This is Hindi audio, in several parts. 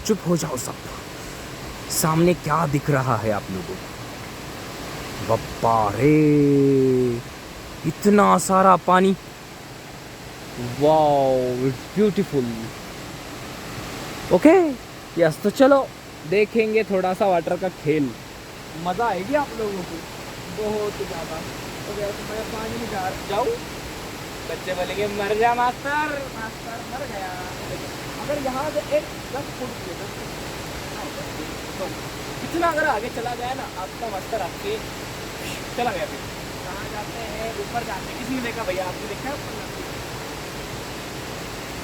चुप हो जाओ सब। सामने क्या दिख रहा है आप लोगों को? बप्पा रे, इतना सारा पानी। Wow, it's beautiful. Okay yes, तो चलो देखेंगे थोड़ा सा वाटर का खेल। मज़ा आएगी आप लोगों को बहुत ज़्यादा। तो मैं पानी में जाऊँ, बच्चे बोलेंगे मर जा मास्टर, मास्टर मर गया। अगर यहाँ से एक 10 फुट के 10 फुट इतना अगर आगे चला गया ना आपका मास्टर, आपके चला गया। फिर कहाँ जाते हैं? ऊपर जाते हैं। किसी ने देखा भैया? आपने देखा?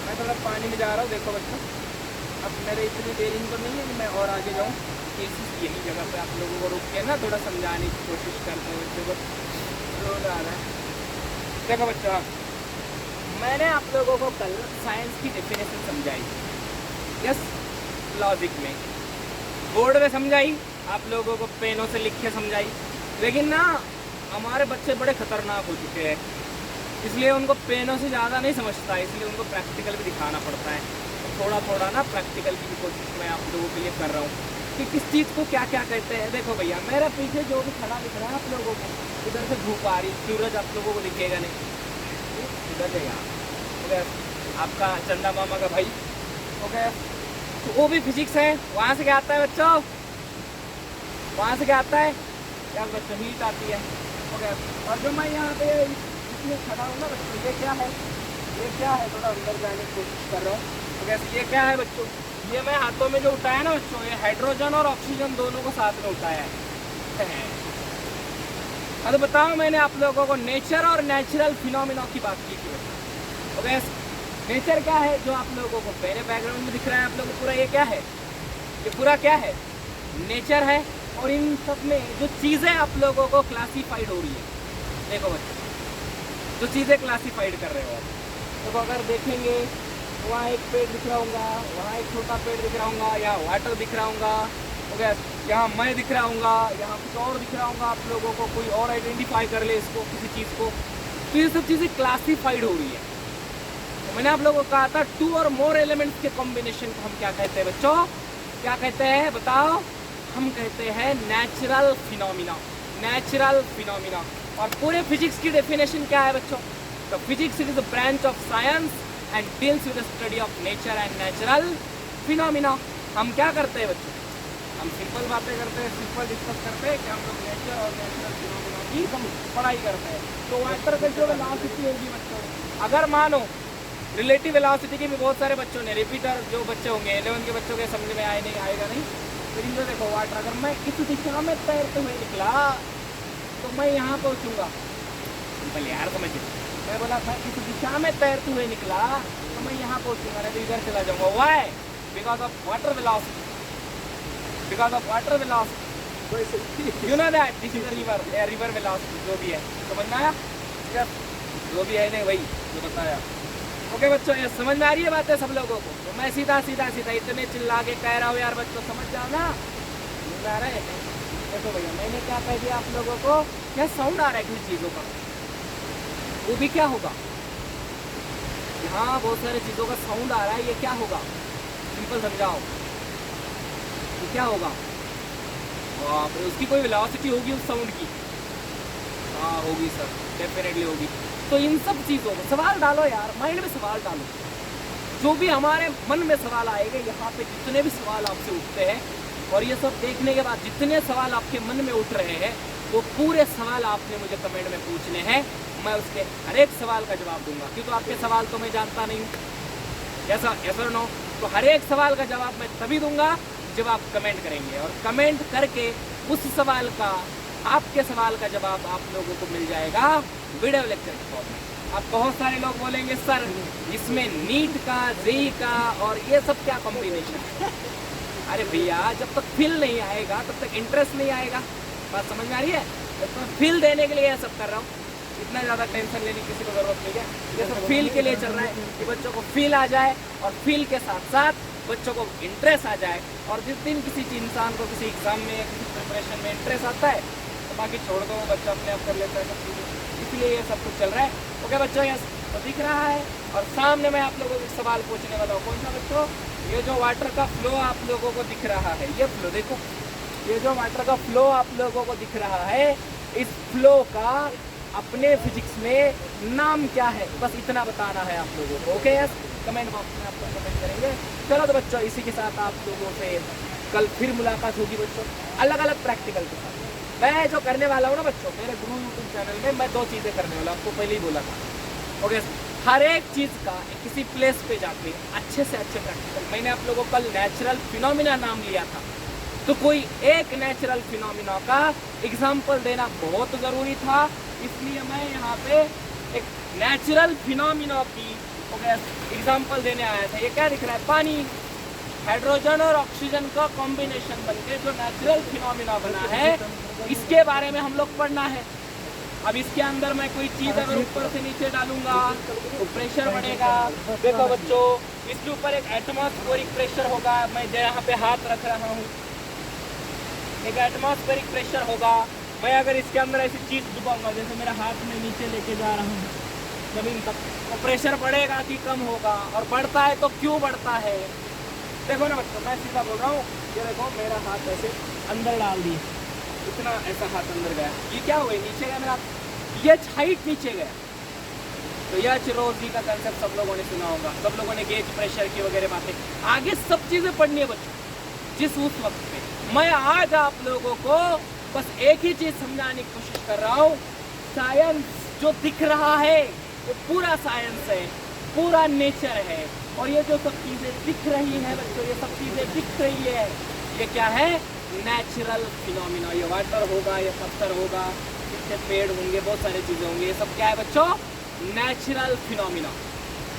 मैं थोड़ा पानी में जा रहा हूँ, देखो बच्चों। अब मेरे इतनी देरी तो नहीं है कि मैं और आगे जाऊँ। यही जगह पे आप लोगों को रुक के ना थोड़ा समझाने की कोशिश करते हैं बच्चों को। रोज आ रहा है। देखो बच्चों, मैंने आप लोगों को कल साइंस की डेफिनेशन समझाई, यस, लॉजिक में, बोर्ड में समझाई, आप लोगों को पेनों से लिख के समझाई। लेकिन ना हमारे बच्चे बड़े खतरनाक हो चुके हैं, इसलिए उनको पेनों से ज़्यादा नहीं समझता, इसलिए उनको प्रैक्टिकल भी दिखाना पड़ता है। तो थोड़ा थोड़ा ना प्रैक्टिकल की भी कोशिश मैं आप लोगों के लिए कर रहा हूँ कि किस चीज़ को क्या क्या कहते हैं। देखो भैया, मेरे पीछे जो भी खड़ा दिख रहा है आप लोगों को, इधर से धूप आ रही, सूरज आप लोगों को दिखेगा नहीं, इधर से यहाँ ओके, आपका चंदा मामा का भाई, ओके, तो वो भी फिजिक्स है। वहाँ से क्या आता है बच्चों? वहाँ से क्या आता है यार बच्चों? हीट आती है, ओके। और जो मैं यहाँ पे इसमें खड़ा हूँ ना बच्चों, ये क्या है? ये क्या है? थोड़ा अंदर जाने की कोशिश कर रहा हूँ। तो कैसे, ये क्या है बच्चों? ये मैं हाथों में जो उठाया ना बच्चों, ये हाइड्रोजन और ऑक्सीजन दोनों को साथ में उठाया है। अब बताओ, मैंने आप लोगों को नेचर और नेचुरल फिनोमिना की बात की थी। ओके, नेचर क्या है जो आप लोगों को मेरे बैकग्राउंड में दिख रहा है आप लोगों को पूरा? ये क्या है? ये पूरा क्या है? नेचर है। और इन सब में जो चीज़ें आप लोगों को क्लासीफाइड हो रही है, देखो बच्चों, जो चीज़ें क्लासीफाइड कर रहे हो आप, तो अगर देखेंगे तो वहाँ एक पेड़ दिख रहा होगा, वहाँ एक छोटा पेड़ दिख रहा होगा, यहाँ वाटर दिख रहा होगा, ओके, यहाँ मैं दिख रहा हूँ, यहाँ कुछ और दिख रहा होगा आप लोगों को, कोई और आइडेंटिफाई कर ले इसको, किसी चीज़ को। तो ये सब चीज़ें क्लासीफाइड हो रही है। तो मैंने आप लोगों को कहा था 2 और मोर एलिमेंट्स के कॉम्बिनेशन को हम क्या कहते हैं बच्चों? क्या कहते हैं बताओ? हम कहते हैं नेचुरल फिनोमिना। Natural phenomena. और पूरे फिजिक्स की डेफिनेशन क्या है बच्चों? तो physics is a branch of science and deals with the study of nature and natural phenomena. हम क्या करते हैं बच्चों? हम सिंपल बातें करते हैं, सिंपल डिस्कस करते हैं कि हम लोग नेचर और नेचुरल फिनोमिना की हम पढ़ाई करते हैं। तो वाटर का जो वेलोसिटी होगी बच्चों, अगर मानो रिलेटिव वेलोसिटी के भी बहुत सारे बच्चों ने, रिपीटर जो बच्चे होंगे 11 के बच्चों के समझ में आएगा नहीं। लेकिन जो देखो वाटर, अगर मैं इस दिशा में तैरते हुए निकला तो मैं यहाँ पहुँचूँगा। सिंपल यार, समझ, मैं बोला था इस दिशा में तैरते हुए निकला तो मैं यहाँ पहुँचूँगा, नहीं तो इधर चला जाऊँगा। Why? Because of water velocity. Because of water velocity, you know that this is river, river velocity जो भी है, समझ में आया? जो भी है नहीं वही जो बताया। ओके बच्चों, ये समझ में आ रही है बातें सब लोगों को? तो मैं सीधा इतने चिल्ला के कह रहा हूँ यार बच्चों, समझ जाओ ना। समझ आ रहा है? देखो भैया, मैंने क्या कह दिया आप लोगों को? क्या साउंड आ रहा है किसी चीज़ों का? वो भी क्या होगा? यहाँ बहुत सारे चीज़ों का साउंड आ रहा है, ये क्या होगा? सिंपल समझाओ, ये क्या होगा? बाप रे, उसकी कोई वेलोसिटी होगी उस साउंड की? हाँ होगी सर, डेफिनेटली होगी। तो इन सब चीज़ों को सवाल डालो यार, माइंड में सवाल डालो। जो भी हमारे मन में सवाल आएंगे, यहाँ पे जितने भी सवाल आपसे उठते हैं, और ये सब देखने के बाद जितने सवाल आपके मन में उठ रहे हैं, वो पूरे सवाल आपने मुझे कमेंट में पूछने हैं। मैं उसके हर एक सवाल का जवाब दूंगा, क्योंकि आपके सवाल तो मैं जानता नहीं हूँ। ऐसा यस और नो? तो हर एक सवाल का जवाब मैं तभी दूंगा जब आप कमेंट करेंगे, और कमेंट करके उस सवाल का, आपके सवाल का जवाब आप लोगों को मिल जाएगा वीडियो लेक्चर के फॉर्म में। अब बहुत सारे लोग बोलेंगे सर इसमें नीट का, जेई का और ये सब क्या कॉम्बिनेशन है? अरे भैया, जब तक फील नहीं आएगा तब तक इंटरेस्ट नहीं आएगा। बात समझ में आ रही है? तो मैं फील देने के लिए ये सब कर रहा हूँ। इतना ज़्यादा टेंशन लेने की किसी को ज़रूरत नहीं है। ये सब फील के लिए चल रहा है कि बच्चों को फील आ जाए, और फील के साथ साथ बच्चों को इंटरेस्ट आ जाए। और जिस दिन किसी इंसान को किसी एग्ज़ाम में या किसी प्रिपरेशन में इंटरेस्ट आता है, तो बाकी छोड़ दो, बच्चा अपने आप कर लेता है सब चीज़ें। इसलिए ये सब कुछ चल रहा है। ओके बच्चों, यस, को दिख रहा है। और सामने मैं आप लोगों को एक सवाल पूछने वाला हूँ, कौन सा बच्चों? ये जो वाटर का फ्लो आप लोगों को दिख रहा है, ये फ्लो देखो, ये जो वाटर का फ्लो आप लोगों को दिख रहा है, इस फ्लो का अपने फिजिक्स में नाम क्या है? बस इतना बताना है आप लोगों को। ओके यस, कमेंट बॉक्स में आप लोग कमेंट करेंगे। चलो तो बच्चों, इसी के साथ आप लोगों से कल फिर मुलाकात होगी बच्चों, अलग अलग प्रैक्टिकल के साथ। मैं जो करने वाला हूँ ना बच्चों, मेरे गुरु यूट्यूब चैनल में मैं 2 चीज़ें करने वाला हूँ, आपको पहले ही बोला था। ओके, हर एक चीज़ का किसी प्लेस पे जाके अच्छे से अच्छे प्रैक्टिकल। मैंने आप लोगों को कल नेचुरल फिनोमिना नाम लिया था, तो कोई एक नेचुरल फिनोमिना का एग्जाम्पल देना बहुत ज़रूरी था, इसलिए मैं यहाँ पे एक नेचुरल फिनोमिना की एग्जाम्पल देने आया था। ये क्या दिख रहा है? पानी, हाइड्रोजन और ऑक्सीजन का कॉम्बिनेशन बनके जो नेचुरल फिनोमिना बना है, इसके बारे में हम लोग पढ़ना है। अब इसके अंदर मैं कोई चीज़ अगर ऊपर से नीचे डालूंगा तो प्रेशर बढ़ेगा। देखो बच्चों, इसके ऊपर एक एटमॉस्फेरिक प्रेशर होगा, मैं यहाँ पे हाथ रख रहा हूँ, एक एटमॉस्फेरिक प्रेशर होगा। मैं अगर इसके अंदर ऐसी चीज़ डुबाऊंगा, जैसे मेरा हाथ में नीचे लेके जा रहा हूँ जमीन तक, तो प्रेशर बढ़ेगा कि कम होगा? और बढ़ता है तो क्यों बढ़ता है? देखो ना बच्चों, मैं सीधा बोल रहा हूँ, ये देखो मेरा हाथ ऐसे अंदर डाल दिए, इतना ऐसा हाथ अंदर गया, ये क्या हुआ? नीचे गया मेरा, ये हाइट नीचे गया। तो यह रोजी का कंसेप्ट सब लोगों ने सुना होगा, सब लोगों ने गेज प्रेशर की वगैरह बातें, आगे सब चीज़ें पढ़नी है बच्चों जिस उस वक्त पे। मैं आज आप लोगों को बस एक ही चीज़ समझाने की कोशिश कर रहा हूँ, साइंस जो दिख रहा है वो पूरा साइंस है, पूरा नेचर है। और ये जो सब चीज़ें दिख रही हैं बच्चों, ये सब चीज़ें दिख रही है, ये क्या है? Natural phenomena. ये वाटर होगा, ये पत्थर होगा, कितने पेड़ होंगे, बहुत सारी चीज़ें होंगी, ये सब क्या है बच्चों? Natural phenomena.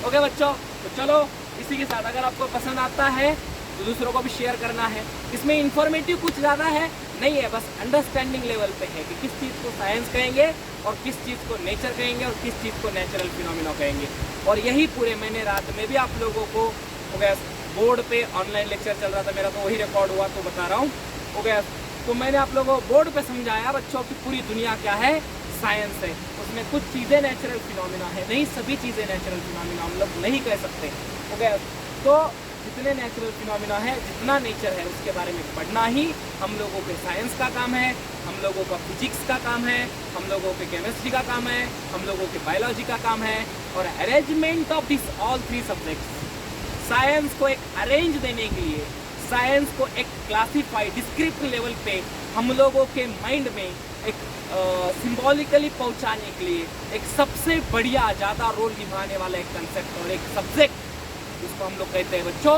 ओके बच्चों, तो चलो इसी के साथ अगर आपको पसंद आता है तो दूसरों को भी शेयर करना है। इसमें इन्फॉर्मेटिव कुछ ज़्यादा है नहीं है, बस अंडरस्टैंडिंग लेवल पे है कि किस चीज़ को साइंस कहेंगे और किस चीज़ को नेचर कहेंगे और किस चीज़ को नेचुरल फिनोमिना कहेंगे। और यही पूरे मैंने रात में भी आप लोगों को हो गया, बोर्ड पे ऑनलाइन लेक्चर चल रहा था मेरा, तो वही रिकॉर्ड हुआ तो बता रहा हूँ। हो गया, तो मैंने आप लोगों को बोर्ड पे समझाया बच्चों की पूरी दुनिया क्या है, साइंस है। उसमें कुछ चीज़ें नेचुरल फिनोमिना है, नहीं सभी चीज़ें नेचुरल फिनोमिना हम लोग नहीं कह सकते। हो गया, तो जितने नेचुरल फिनोमिना है, जितना नेचर है, उसके बारे में पढ़ना ही हम लोगों के साइंस का काम है, हम लोगों का फिजिक्स का काम है, हम लोगों के केमिस्ट्री का काम है, हम लोगों के बायोलॉजी का काम है। और arrangement of this all 3 subjects, science को एक अरेंज देने के लिए, साइंस को एक क्लासीफाई डिस्क्रिप्टिव लेवल पे हम लोगों के माइंड में एक सिंबॉलिकली पहुंचाने के लिए एक सबसे बढ़िया ज़्यादा रोल निभाने वाला एक कंसेप्ट और एक सब्जेक्ट, जिसको हम लोग कहते हैं बच्चों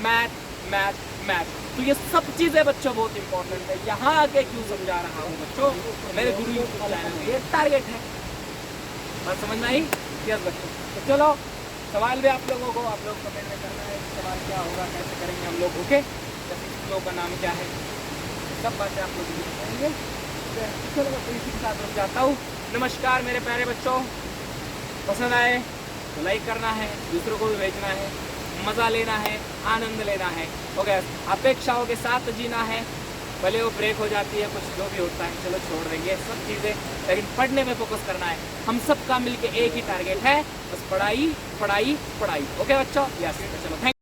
मैथ मैथ मैथ। तो ये सब चीज़ें बच्चों बहुत इंपॉर्टेंट है। यहाँ आके क्यों समझा रहा हूँ बच्चों, मेरे गुरु यूट्यूब चैनल में ये टारगेट है, बात समझ में आई? यस बच्चों, तो चलो सवाल भी आप लोगों को, आप लोग कमेंट में करना है सवाल क्या होगा, कैसे करेंगे हम लोग। ओके, जैसे इस लोग का नाम क्या है, सब बातें आप लोग बताएंगे। चलो मैं इसी के साथ रुक जाता हूँ। नमस्कार मेरे प्यारे बच्चों, पसंद आए तो लाइक करना है, दूसरों को भी भेजना है, मज़ा लेना है, आनंद लेना है। हो गया, अपेक्षाओं के साथ जीना है, भले वो ब्रेक हो जाती है, कुछ जो भी होता है चलो छोड़ देंगे सब चीज़ें, लेकिन पढ़ने में फोकस करना है। हम सब का मिलके एक ही टारगेट है, बस पढ़ाई पढ़ाई पढ़ाई। ओके बच्चों, यस, चलो थैंक